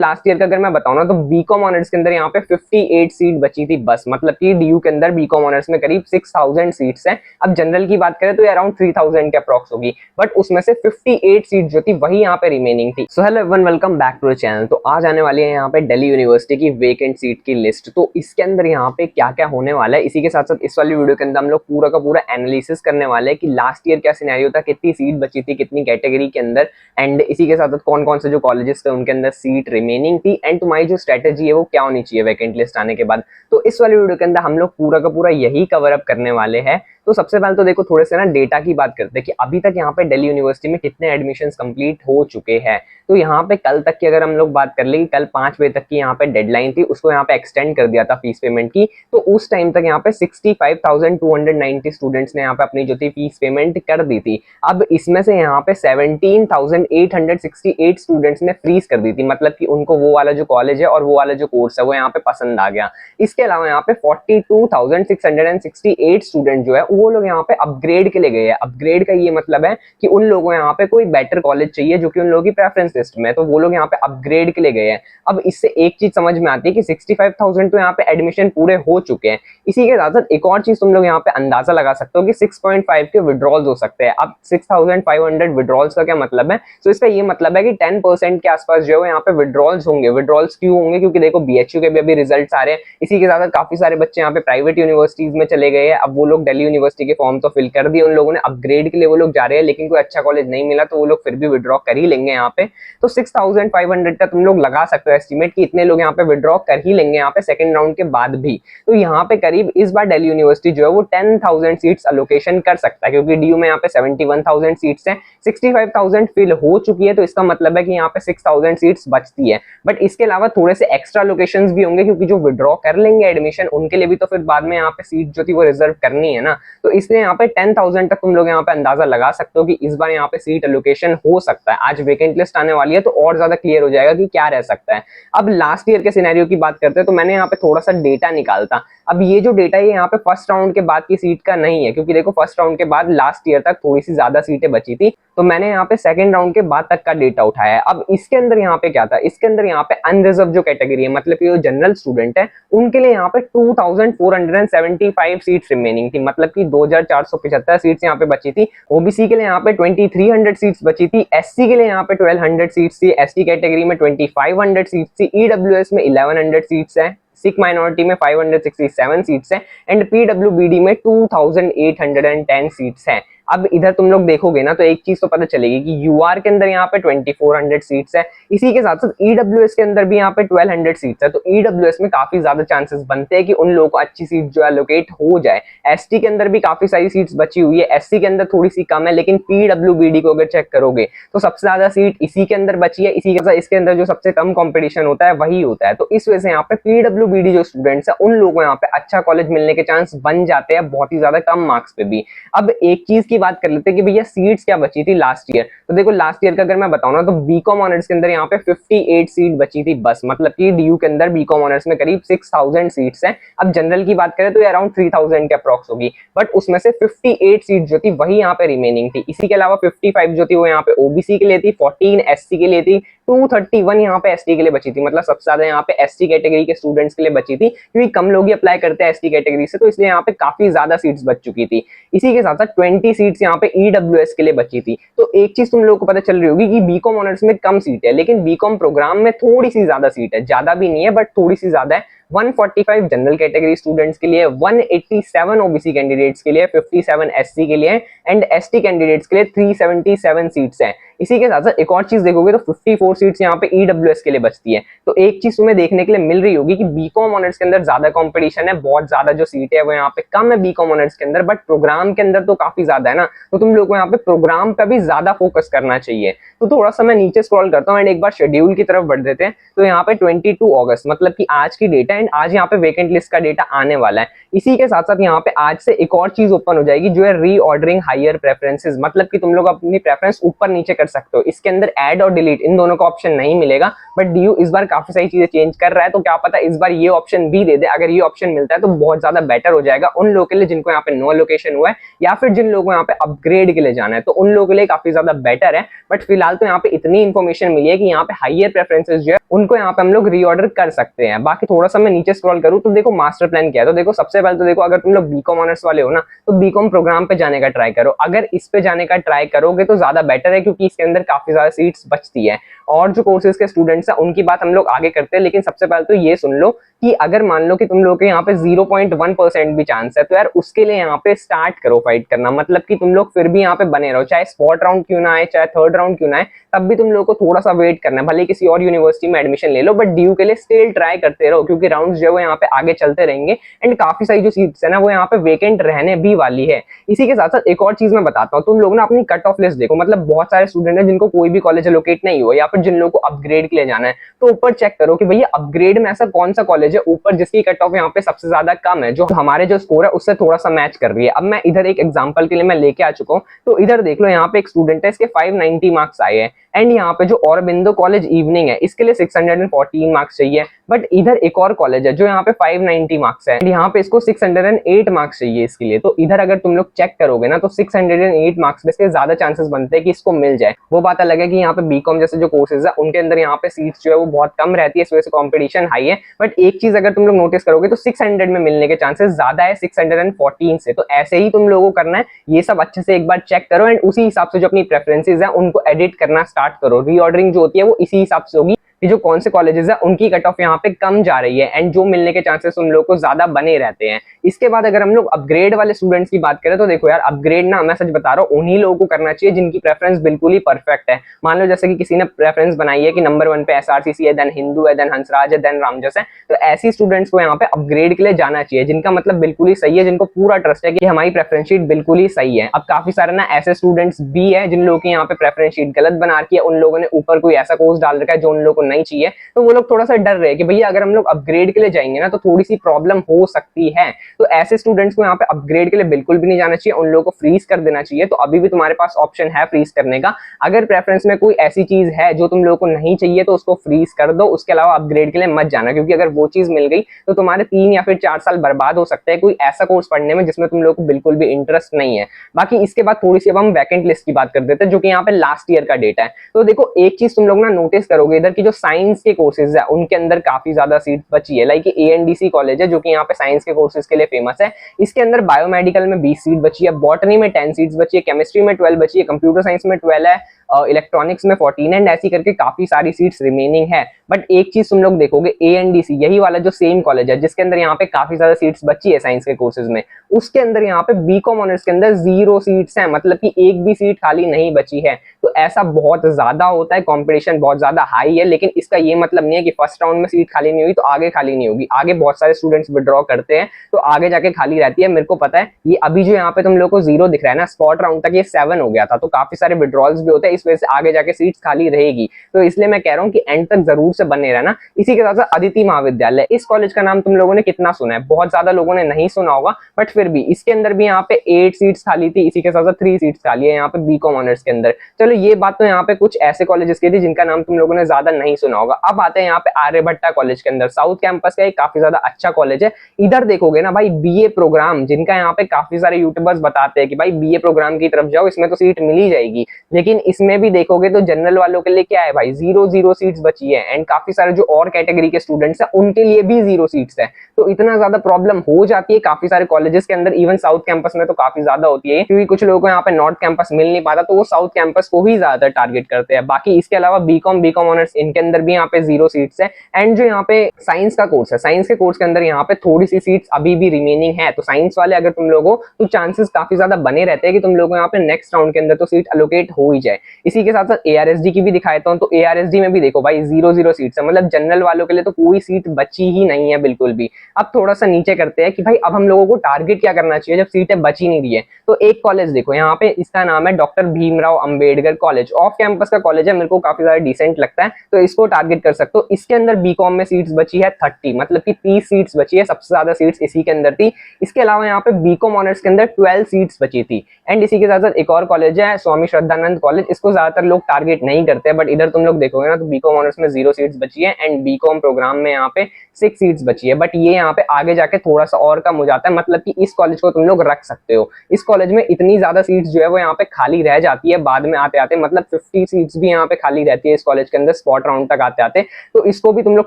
Last year का अगर मैं बताऊं ना तो बीकॉम ऑनर्स के अंदर यहाँ पे 58 सीट बची थी बस, मतलब कि डीयू के अंदर बीकॉम ऑनर्स में करीब 6000 सीट्स हैं। अब जनरल की बात करें तो अराउंड 3000 के अप्रॉक्स होगी, बट उसमें से 58 सीट जो थी वही यहाँ पे रिमेनिंग थी। So hello everyone, welcome back to the channel. तो आज आने वाली है यहाँ पे दिल्ली यूनिवर्सिटी की वेकेंट सीट की लिस्ट। तो इसके अंदर यहाँ पे क्या क्या होने वाला है, इसी के साथ साथ इस वाली वीडियो के अंदर हम लोग पूरा का पूरा एनालिसिस करने वाले हैं कि लास्ट ईयर क्या सिनेरियो था, कितनी सीट बची थी कितनी कैटेगरी के अंदर, एंड इसी के साथ साथ कौन कौन से जो कॉलेजेस थे उनके अंदर सीट रिमेनिंग थी, एंड तुम्हारी जो स्ट्रेटेजी है वो क्या होनी चाहिए वैकेंट लिस्ट आने के बाद। तो इस वाली वीडियो के अंदर हम लोग पूरा का पूरा यही कवर अप करने वाले हैं। तो सबसे पहले तो देखो थोड़े से ना डेटा की बात करते हैं कि अभी तक यहाँ पे दिल्ली यूनिवर्सिटी में कितने एडमिशंस कंप्लीट हो चुके हैं। तो यहाँ पे कल तक की अगर हम लोग बात कर ले, कल 5 बजे तक की यहाँ पे डेडलाइन थी, उसको यहाँ पे एक्सटेंड कर दिया था फीस पेमेंट की। तो उस टाइम तक यहाँ पे 65,290 स्टूडेंट्स ने यहाँ पे अपनी जो थी फीस पेमेंट कर दी थी। अब इसमें से यहाँ पे 17,868 स्टूडेंट्स ने फ्रीज कर दी थी, मतलब कि उनको वो वाला जो कॉलेज है और वो वाला जो कोर्स है वो यहाँ पे पसंद आ गया। इसके अलावा यहाँ पे 42,668 स्टूडेंट जो है वो लोग यहाँ पे अपग्रेड के लिए गए हैं। अपग्रेड का ये मतलब है कि उन लोगों को यहाँ पे कोई बेटर कॉलेज चाहिए जो कि उन लोगों की प्रेफरेंस लिस्ट में है, तो वो लोग यहाँ पे अपग्रेड के लिए गए हैं। अब इससे एक चीज समझ में आती है कि 65,000 तो यहाँ पे एडमिशन पूरे हो चुके हैं। इसी के साथ साथ एक और चीज तुम लोग यहाँ पे अंदाजा लगा सकते हो कि 6.5 के विड्रॉल्स हो सकते हैं। अब 6,500 विड्रॉल्स का क्या मतलब है? तो इसका ये मतलब है कि 10% के आसपास जो है यहाँ पे विड्रॉल्स होंगे। विड्रॉल्स क्यों होंगे? क्योंकि देखो बीएचयू के भी अभी रिजल्ट आ रहे हैं। इसी के साथ साथ काफी सारे बच्चे यहाँ पे प्राइवेट यूनिवर्सिटीज में चले गए हैं। अब वो लोग दिल्ली यूनिवर्सिटी के फॉर्म तो फिल कर दिए उन लोगों ने, अपग्रेड के लिए वो लोग जा रहे हैं, लेकिन कोई अच्छा कॉलेज नहीं मिला तो वो लोग फिर भी विड्रॉ कर ही लेंगे यहाँ पे। तो 6,500 का तुम लोग लगा सकते हो एस्टिमेट कि इतने लोग यहाँ पे विड्रॉ कर ही लेंगे यहाँ पे सेकंड राउंड के बाद भी। तो यहाँ पे करीब इस बार दिल्ली यूनिवर्सिटी जो है वो 10,000 सीट्स अलोकेशन कर सकता है, क्योंकि डीयू में यहाँ पे 71,000 सीट्स हैं, 65,000 फिल हो चुकी है, तो इसका मतलब है कि यहाँ पे 6,000 सीट्स बचती है। बट इसके अलावा थोड़े से एक्स्ट्रा लोकेशंस भी होंगे, क्योंकि जो विड्रॉ कर लेंगे एडमिशन उनके लिए भी तो फिर बाद में यहाँ पे सीट जो थी वो रिजर्व करनी है ना। तो इसलिए यहाँ पे 10,000 तक तुम लोग यहाँ पे अंदाजा लगा सकते हो कि इस बार यहाँ पे सीट एलोकेशन हो सकता है। आज वेकेंट लिस्ट आने वाली है तो और ज्यादा क्लियर हो जाएगा कि क्या रह सकता है। अब लास्ट ईयर के सिनेरियो की बात करते हैं तो मैंने यहाँ पे थोड़ा सा डेटा निकालता। अब ये जो डेटा है यहाँ पे फर्स्ट राउंड के बाद की सीट का नहीं है, क्योंकि देखो फर्स्ट राउंड के बाद लास्ट ईयर तक थोड़ी सी ज्यादा सीटें बची थी, तो मैंने यहाँ पे सेकंड राउंड के बाद तक का डेटा उठाया है। अब इसके अंदर यहाँ पे क्या था, इसके अंदर यहाँ पे अनरिजर्व जो कैटेगरी है, मतलब कि जो जनरल स्टूडेंट है उनके लिए यहाँ पे 2,475 सीट्स रिमेनिंग थी, मतलब कि 2,475 सीट्स यहाँ पे बची थी। ओबीसी के लिए यहाँ पे 2,300 सीट्स बची थी, एससी के लिए यहाँ पे 1,200 सीट्स थी, एसटी कैटेगरी में 2,500 सीट्स थी, ईडब्ल्यूएस में 1,100 सीट्स है, सिख माइनॉरिटी में 567 सीट्स हैं, एंड पीडब्ल्यूबीडी में 2,810 सीट्स हैं। अब इधर तुम लोग देखोगे ना तो एक चीज तो पता चलेगी कि यूआर के अंदर यहाँ पे 2,400 सीट्स है, इसी के साथ साथ ईडब्ल्यूएस के अंदर भी यहाँ पे 1,200 सीट्स है। तो ईडब्ल्यूएस में काफी ज्यादा चांसेस बनते हैं कि उन लोगों को अच्छी सीट जो एलोकेट हो जाए। एसटी के अंदर भी काफी सारी सीट्स बची हुई है, एससी के अंदर थोड़ी सी कम है, लेकिन पीडब्ल्यूबीडी को अगर चेक करोगे तो सबसे ज्यादा सीट इसी के अंदर बची है। इसी के साथ इसके अंदर जो सबसे कम कॉम्पिटिशन होता है वही होता है, तो इस वजह से यहाँ पे पीडब्ल्यूबीडी जो स्टूडेंट्स है उन लोगों को यहाँ पे अच्छा कॉलेज मिलने के चांस बन जाते हैं, बहुत ही ज्यादा कम मार्क्स पे भी। अब एक चीज की बात कर लेते हैं कि भैया सीट्स क्या बची थी लास्ट ईयर। तो देखो लास्ट ईयर का अगर मैं बताऊं ना तो बीकॉम ऑनर्स के अंदर यहाँ पे 58 सीट बची थी बस, मतलब कि डीयू के अंदर बीकॉम ऑनर्स में करीब 6,000 सीट्स हैं। अब जनरल की बात करें तो अराउंड 3,000 के अप्रॉक्स होगी, बट उसमें से 58 सीट जो थी वही यहाँ पे रिमेनिंग थी। इसी के अलावा 55 जो थी वो यहाँ पे ओबीसी के लिए थी, 14 एससी के लिए थी, 231 यहाँ पे एसटी के लिए बची थी, मतलब सबसे ज्यादा यहाँ पे एसटी कैटेगरी के स्टूडेंट्स के लिए बची थी, क्योंकि कम लोग ही अप्लाई करते हैं एसटी कैटेगरी से, तो इसलिए यहाँ पे काफी ज्यादा सीट्स बच चुकी थी। इसी के साथ साथ 20 सीट्स यहाँ पे ईडब्ल्यूएस के लिए बची थी। तो एक चीज तुम लोगों को पता चल रही होगी कि बीकॉम ऑनर्स में कम सीट है, लेकिन बीकॉम प्रोग्राम में थोड़ी सी ज्यादा सीट है, ज्यादा भी नहीं है बट थोड़ी सी ज्यादा है। 145 जनरल कैटेगरी स्टूडेंट्स के लिए, 187 ओबीसी कैंडिडेट्स के लिए, 57 एससी के लिए, एंड एसटी कैंडिडेट्स के लिए 377 सीट्स हैं। इसी के साथ साथ एक और चीज देखोगे तो 54 सीट्स यहाँ पे ईडब्ल्यूएस के लिए बचती है। तो एक चीज तुम्हें देखने के लिए मिल रही होगी कि बीकॉम ऑनर्स के अंदर ज्यादा कंपटीशन है, बहुत ज्यादा जो सीट है वो यहाँ पे कम है बीकॉम ऑनर्स के अंदर, बट प्रोग्राम के अंदर तो काफी ज्यादा है ना, तो तुम लोग को यहाँ पे प्रोग्राम पे भी ज्यादा फोकस करना चाहिए। तो थोड़ा सा मैं नीचे स्क्रॉल करता हूँ एंड एक बार शेड्यूल की तरफ बढ़ देते हैं। तो यहाँ पे 22 अगस्त मतलब कि आज की डेटा, एंड आज यहाँ पे वेकेंट लिस्ट का डेटा आने वाला है। इसी के साथ साथ यहाँ पे आज से एक और चीज ओपन हो जाएगी जो है रीऑर्डरिंग हायर प्रेफरेंसेस, मतलब कि तुम लोग अपनी प्रेफरेंस ऊपर नीचे कर सकते हो। इसके अंदर ऐड और डिलीट इन दोनों का ऑप्शन नहीं मिलेगा, बट डीयू इस बार काफी सारी चीजें चेंज कर रहा है, तो क्या पता इस बार ये ऑप्शन भी दे दे। अगर ये ऑप्शन मिलता है तो बहुत ज्यादा बेटर हो जाएगा उन लोगों के लिए जिनको यहाँ पे नो एलोकेशन हुआ है, या फिर जिन लोगों को यहाँ पे अपग्रेड के लिए जाना है, तो उन लोगों के लिए काफी ज्यादा बेटर है। बट फिलहाल तो यहाँ पे इतनी इन्फॉर्मेशन मिली है कि यहाँ पे हाईयर प्रेफरेंसेस जो है उनको यहाँ पे हम लोग रीऑर्डर कर सकते हैं। बाकी थोड़ा सा मैं नीचे स्क्रॉल करूँ तो देखो मास्टर प्लान क्या है। तो देखो सबसे पहले तो देखो, अगर तुम लोग बीकॉम ऑनर्स वाले हो ना, तो बीकॉम प्रोग्राम पे जाने का ट्राई करो। अगर इस पे जाने का ट्राई करोगे तो ज्यादा बेटर है, क्योंकि इसके अंदर काफी ज्यादा सीट्स बचती है। और जो कोर्सेज के स्टूडेंट्स हैं उनकी बात हम लोग आगे करते हैं, लेकिन सबसे पहले तो ये सुन लो कि अगर मान लो कि तुम लोग के यहाँ पे 0.1% भी चांस है, तो यार उसके लिए यहाँ पे स्टार्ट करो फाइट करना। मतलब कि तुम लोग फिर भी यहाँ पे बने रहो, चाहे स्पॉट राउंड क्यों ना आए, चाहे थर्ड राउंड क्यों ना आए, तब भी तुम लोग को थोड़ा सा वेट करना है। भले किसी और यूनिवर्सिटी में एडमिशन ले लो, बट डीयू के लिए स्टिल ट्राई करते रहो, क्योंकि राउंड जो है यहाँ पे आगे चलते रहेंगे एंड काफी सारी जो सीट्स है ना वो यहाँ पे वेकेंट रहने भी वाली है। इसी के साथ साथ एक और चीज मैं बताता हूँ, तुम लोग ना अपनी कट ऑफ लिस्ट देखो। मतलब बहुत सारे स्टूडेंट है जिनको कोई भी कॉलेज एलोकेट नहीं हुआ, या फिर जिन लोगों को अपग्रेड के लिए जाना है, तो ऊपर चेक करो कि भैया अपग्रेड में ऐसा कौन सा कॉलेज है ऊपर जिसकी कट ऑफ यहाँ पे सबसे ज्यादा कम है, जो हमारे जो स्कोर है उससे थोड़ा सा मैच कर रही है। अब मैं इधर एक एग्जांपल के लिए मैं लेके आ चुका हूँ, तो इधर देख लो, यहाँ पे एक स्टूडेंट है, इसके 590 मार्क्स आए हैं। एंड यहाँ पे जो औरबिंदो कॉलेज इवनिंग है, इसके लिए 614 मार्क्स चाहिए। बट इधर एक और कॉलेज है जो यहाँ पे 590 मार्क्स है, यहाँ पे इसको 608 मार्क्स चाहिए इसके लिए। तो इधर अगर तुम लोग चेक करोगे ना, तो 608 मार्क्स में इसके ज्यादा चांसेस बनते हैं कि इसको मिल जाए। वो बात अलग है कि यहाँ पे बीकॉम जैसे जो कोर्सेज है उनके अंदर यहाँ पे सीट्स जो है वो बहुत कम रहती है, इस वजह से कॉम्पिटिशन हाई है। बट एक चीज अगर तुम लोग नोटिस करोगे तो 600 में मिलने के चांसेस ज्यादा है 614 से। तो ऐसे ही तुम लोगों को करना है, ये सब अच्छे से एक बार चेक करो एंड उसी हिसाब से जो अपनी प्रेफरेंसेज है उनको एडिट करना स्टार्ट करो। रीऑर्डरिंग जो होती है वो इसी हिसाब से होगी कि जो कौन से कॉलेजेस है उनकी कट ऑफ यहाँ पे कम जा रही है एंड जो मिलने के चांसेस उन लोगों को ज्यादा बने रहते हैं। इसके बाद अगर हम लोग अपग्रेड वाले स्टूडेंट्स की बात करें, तो देखो यार, अपग्रेड ना मैं सच बता रहा हूँ उन्हीं लोगों को करना चाहिए जिनकी प्रेफरेंस बिल्कुल ही परफेक्ट है। मान लो जैसे कि किसी ने प्रेफरेंस बनाई है कि नंबर 1 पे एसआरसीसी है, देन हिंदू है, देन हंसराज है, देन रामजस है, तो ऐसी स्टूडेंट्स को यहाँ पे अपग्रेड के लिए जाना चाहिए जिनका मतलब बिल्कुल ही सही है, जिनको पूरा ट्रस्ट है कि हमारी प्रेफरेंस शीट बिल्कुल ही सही है। अब काफी सारे ना ऐसे स्टूडेंट्स भी है जिन लोगों की यहाँ पे प्रेफरेंस शीट गलत बना रखी है, उन लोगों ने ऊपर कोई ऐसा कोर्स डाल रखा है जो उन लोगों को नहीं चाहिए, तो वो लोग थोड़ा सा डर रहे हैं कि भैया अगर हम लोग अपग्रेड के लिए जाएंगे ना तो थोड़ी सी प्रॉब्लम हो सकती है। तो ऐसे स्टूडेंट्स को यहाँ पे अपग्रेड के लिए बिल्कुल भी नहीं जाना चाहिए, उन लोगों को फ्रीज कर देना चाहिए। तो अभी भी तुम्हारे पास ऑप्शन है फ्रीज करने का। अगर प्रेफरेंस में कोई ऐसी चीज है जो तुम लोगों को नहीं चाहिए तो उसको फ्रीज कर दो, उसके अलावा अपग्रेड के लिए मत जाना, क्योंकि अगर वो चीज मिल गई तो तुम्हारे 3 या फिर 4 साल बर्बाद हो सकते हैं कोई ऐसा कोर्स पढ़ने में जिसमें तुम लोगों को बिल्कुल भी इंटरेस्ट नहीं है। बाकी इसके बाद थोड़ी सी अब हम वैकेंट लिस्ट की बात कर देते हैं, जो कि यहाँ पे लास्ट ईयर का डेटा है। तो देखो एक चीज तुम लोग ना नोटिस करोगे, इधर की जो साइंस के कोर्सेज है उनके अंदर काफी ज्यादा सीट बची है। लाइक एएनडीसी कॉलेज है जो कि यहाँ पे साइंस के कोर्सेज के लिए फेमस है, इसके अंदर बायोमेडिकल में 20 सीट बची है, बॉटनी में 10 सीट्स बची है, केमिस्ट्री में 12 बची है, कंप्यूटर साइंस में 12 है, इलेक्ट्रॉनिक्स में 14 एंड ऐसी करके काफी सारी सीट्स रिमेनिंग है। बट एक चीज तुम लोग देखोगे, एएनडीसी यही वाला जो सेम कॉलेज है जिसके अंदर यहाँ पे काफी ज्यादा सीट्स बची है साइंस के कोर्सेज में, उसके अंदर यहाँ पे बीकॉम ऑनर्स के अंदर 0 सीट्स हैं, मतलब कि एक भी सीट खाली नहीं बची है। तो ऐसा बहुत ज्यादा होता है, कंपटीशन बहुत ज्यादा हाई है, लेकिन इसका ये मतलब नहीं है कि फर्स्ट राउंड में सीट खाली नहीं हुई तो आगे खाली नहीं होगी। आगे बहुत सारे स्टूडेंट्स विड्रॉ करते हैं तो आगे जाके खाली रहती है। मेरे को पता है, ये अभी जो यहाँ पे तुम लोग को 0 दिख रहा है ना, स्पॉट राउंड तक ये 7 हो गया था, तो काफी सारे विड्रॉल्स भी होते हैं, इस वजह से आगे जाके सीट्स खाली रहेगी। तो इसलिए मैं कह रहा हूँ कि एंड तक जरूर से बने रहना। इसी के साथ साथ अदिति महाविद्यालय, इस कॉलेज का नाम तुम लोगों ने कितना सुना है? बहुत ज्यादा लोगों ने नहीं सुना होगा, बट फिर भी इसके अंदर भी यहाँ पे 8 सीट्स खाली थी, इसी के साथ साथ 3 सीट्स खाली है यहाँ पे बीकॉम ऑनर्स के अंदर। चलो ये बात तो यहाँ पे कुछ ऐसे कॉलेजेस की थी जिनका नाम तुम लोगों ने ज्यादा नहीं सुना होगा। अब आते हैं यहाँ पे आर्यभट्टा कॉलेज के अंदर, साउथ कैंपस का एक काफी ज्यादा अच्छा कॉलेज है। इधर देखोगे ना भाई, बीए प्रोग्राम, जिनका यहाँ पे काफी सारे यूट्यूबर्स बताते हैं कि भाई बीए प्रोग्राम की तरफ जाओ, इसमें तो सीट मिल ही जाएगी, लेकिन इसमें भी देखोगे तो जनरल वालों के लिए क्या है भाई, 0 सीट्स बची है एंड काफी सारे जो और कैटेगरी के स्टूडेंट्स हैं उनके लिए भी 0 सीट्स है। तो इतना ज्यादा प्रॉब्लम हो जाती है काफी सारे कॉलेजेस के अंदर, इवन साउथ कैंपस में तो काफी ज्यादा होती है, क्योंकि कुछ लोगों को यहाँ पे नॉर्थ कैंपस मिल नहीं पाता, तो वो साउथ कैंपस को ही ज्यादा टारगेट करते हैं। बाकी इसके अलावा बीकॉम ऑनर्स, इनके अंदर भी यहाँ पे 0 सीट्स है। एंड जो यहाँ पे साइंस का कोर्स है, साइंस के कोर्स के अंदर यहाँ पे थोड़ी सी सीट्स अभी भी रिमेनिंग है। तो साइंस वाले अगर तुम लोगों, तो चांसेस काफी ज्यादा बने रहते हैं कि तुम लोगों यहाँ पे नेक्स्ट राउंड के अंदर तो सीट अलोकेट हो ही जाए। इसी के साथ साथ एआरएसडी की भी दिखाता हूँ, तो एआरएसडी में भी देखो भाई 0 सीट्स है, मतलब जनरल वालों के लिए तो कोई सीट बची ही नहीं है बिल्कुल भी। अब थोड़ा सा नीचे करते हैं कि भाई अब हम लोगों को टारगेट क्या करना चाहिए जब सीटें बची नहीं रही है। तो एक कॉलेज देखो यहाँ पे, इसका नाम है doctor Bhimrao Ambedkar figure college, off campus का कॉलेज है, मेरे को काफी ज्यादा डिसेंट लगता है, तो इसको टारगेट कर सकते हो। इसके अंदर बीकॉम में सीट्स बची है 30, मतलब कि 30 सीट्स बची है, सबसे ज्यादा सीट्स इसी के अंदर थी। इसके अलावा यहाँ पे बीकॉम ऑनर्स के अंदर 12 सीट्स बची थी। एंड इसी के साथ साथ एक और कॉलेज है स्वामी श्रद्धानंद कॉलेज, इसको ज्यादातर लोग टारगेट नहीं करते, बट इधर तुम लोग देखोगे ना तो बीकॉम ऑनर्स में 0 सीट्स बची है एंड बीकॉम प्रोग्राम में यहाँ पे 6 सीट्स बची है। बट ये यहाँ पे आगे जाके थोड़ा सा और कम हो जाता है, मतलब कि इस कॉलेज को तुम लोग रख सकते हो। इस कॉलेज में इतनी ज्यादा सीट्स जो है वो यहाँ पे खाली रह जाती है बाद में आते आते, मतलब 50 सीट्स भी यहाँ पे खाली रहती है इस कॉलेज के अंदर स्पॉट राउंड तक आते आते, तो इसको भी तुम लोग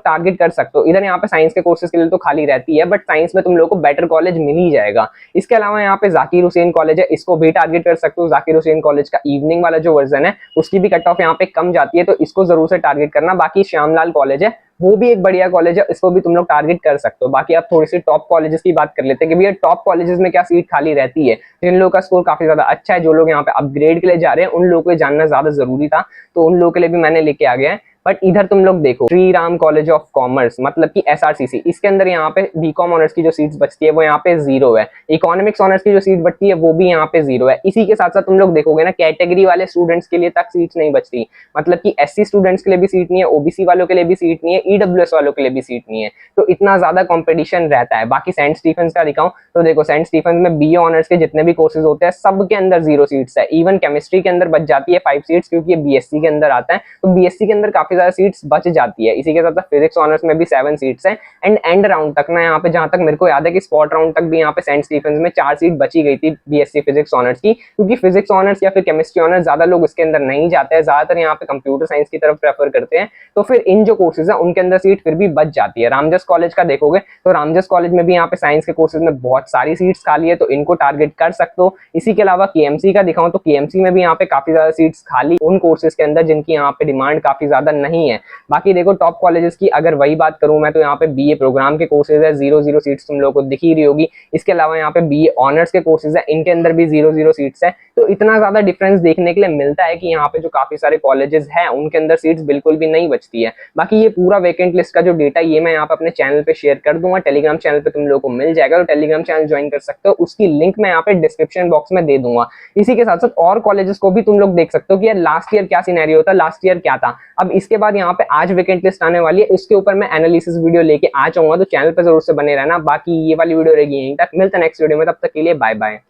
टारगेट कर सकते हो। इधर यहाँ पे साइंस के कोर्सेज के लिए तो खाली रहती है, बट साइंस में तुम लोग को बेटर कॉलेज मिल ही जाएगा। इसके अलावा यहाँ पे जाकिर हुसैन कॉलेज है, इसको भी टारगेट कर सकते हो। जाकिर हुसैन कॉलेज का इवनिंग वाला जो वर्जन है उसकी भी कट ऑफ यहाँ पे कम जाती है, तो इसको जरूर से टारगेट करना। बाकी श्यामलाल कॉलेज है, वो भी एक बढ़िया कॉलेज है, इसको भी तुम लोग टारगेट कर सकते हो। बाकी आप थोड़ी सी टॉप कॉलेजेस की बात कर लेते हैं कि भैया टॉप कॉलेजेस में क्या सीट खाली रहती है। जिन लोगों का स्कोर काफी ज्यादा अच्छा है, जो लोग यहाँ पे अपग्रेड के लिए जा रहे हैं, उन लोगों को जानना ज्यादा जरूरी था, तो उन लोगों के लिए भी मैंने लेके आ गया है। बट इधर तुम लोग देखो Shri Ram college of commerce, मतलब कि एसआरसीसी, इसके अंदर यहाँ पे बीकॉम ऑनर्स की जो सीट्स बचती है वो यहाँ पे 0 है। इकोनॉमिक्स ऑनर्स की जो सीट बचती है वो भी यहाँ पे 0 है। इसी के साथ साथ तुम लोग देखोगे ना कैटेगरी वाले स्टूडेंट्स के लिए तक सीट्स नहीं बचती, मतलब कि एससी स्टूडेंट्स के लिए भी सीट नहीं है, ओबीसी वालों के लिए भी सीट नहीं है, ईडब्ल्यूएस वालों के लिए भी सीट नहीं है, तो इतना ज्यादा कॉम्पिटिशन रहता है। बाकी सेंट स्टीफेंस का दिखाऊं तो देखो सेंट स्टीफेंस में बीए ऑनर्स के जितने भी कोर्सेज होते हैं सब के अंदर 0 सीट्स है। इवन केमिस्ट्री के अंदर बच जाती है 5 सीट्स, क्योंकि ये बीएससी के अंदर आता है, तो बीएससी के अंदर काफी ज्यादा सीट्स बच जाती है। इसी के साथ साथ फिजिक्स ऑनर्स में भी 7 सीट्स हैं एंड एंड राउंड तक ना यहाँ पे जहां तक मेरे को याद है कि स्पॉट राउंड तक भी यहाँ पे सेंट स्टीफेंस में 4 सीट बची गई थी बीएससी फिजिक्स ऑनर्स की, क्योंकि फिजिक्स ऑनर्स या फिर केमिस्ट्री ऑनर्स ज्यादा लोग इसके अंदर नहीं जाते हैं, ज्यादातर यहाँ पे कंप्यूटर साइंस की तरफ प्रेफर करते हैं, तो फिर इन जो कोर्सेज है उनके अंदर सीट फिर भी बच जाती है। रामजस कॉलेज का देखोगे तो रामजस कॉलेज में भी यहाँ पे साइंस के कोर्सेज में बहुत सारी सीट्स खाली है, तो इनको टारगेट कर सकते हो। इसी के अलावा केएमसी का दिखाऊं तो केएमसी में भी यहाँ पे काफी ज्यादा सीट्स खाली उन कोर्सेज के अंदर जिनकी यहाँ पे डिमांड काफी ज्यादा नहीं है। बाकी देखो टॉप कॉलेजेस की अगर वही बात करूं मैं तो यहाँ पे बीए प्रोग्राम के कोर्सेज है, 0 सीट्स तुम लोगों को दिख ही रही होगी। इसके अलावा यहाँ पे बीए ऑनर्स के कोर्सेज है, इनके अंदर भी 0 सीट्स है, तो इतना ज्यादा डिफरेंस देखने के लिए मिलता है कि यहाँ पे जो काफी सारे कॉलेजेस हैं उनके अंदर सीट्स बिल्कुल भी नहीं बचती है। बाकी ये पूरा वैकेंट लिस्ट का जो डेटा ये मैं यहाँ पे अपने चैनल पे शेयर कर दूंगा, टेलीग्राम चैनल पे तुम लोगों को मिल जाएगा, तो टेलीग्राम चैनल ज्वाइन कर सकते हो, उसकी लिंक मैं यहाँ पे डिस्क्रिप्शन बॉक्स में दे दूंगा। इसी के साथ साथ और कॉलेजेस को भी तुम लोग देख सकते हो कि यार लास्ट ईयर क्या सिनेरियो था, लास्ट ईयर क्या था। अब इसके बाद यहाँ पे आज वैकेंट लिस्ट आने वाली है, इसके ऊपर मैं एनालिसिस वीडियो लेके आ जाऊंगा, तो चैनल पे जरूर से बने रहना। बाकी ये वाली वीडियो रहेगी यहीं तक, मिलते हैं नेक्स्ट वीडियो में, तब तक के लिए बाय बाय।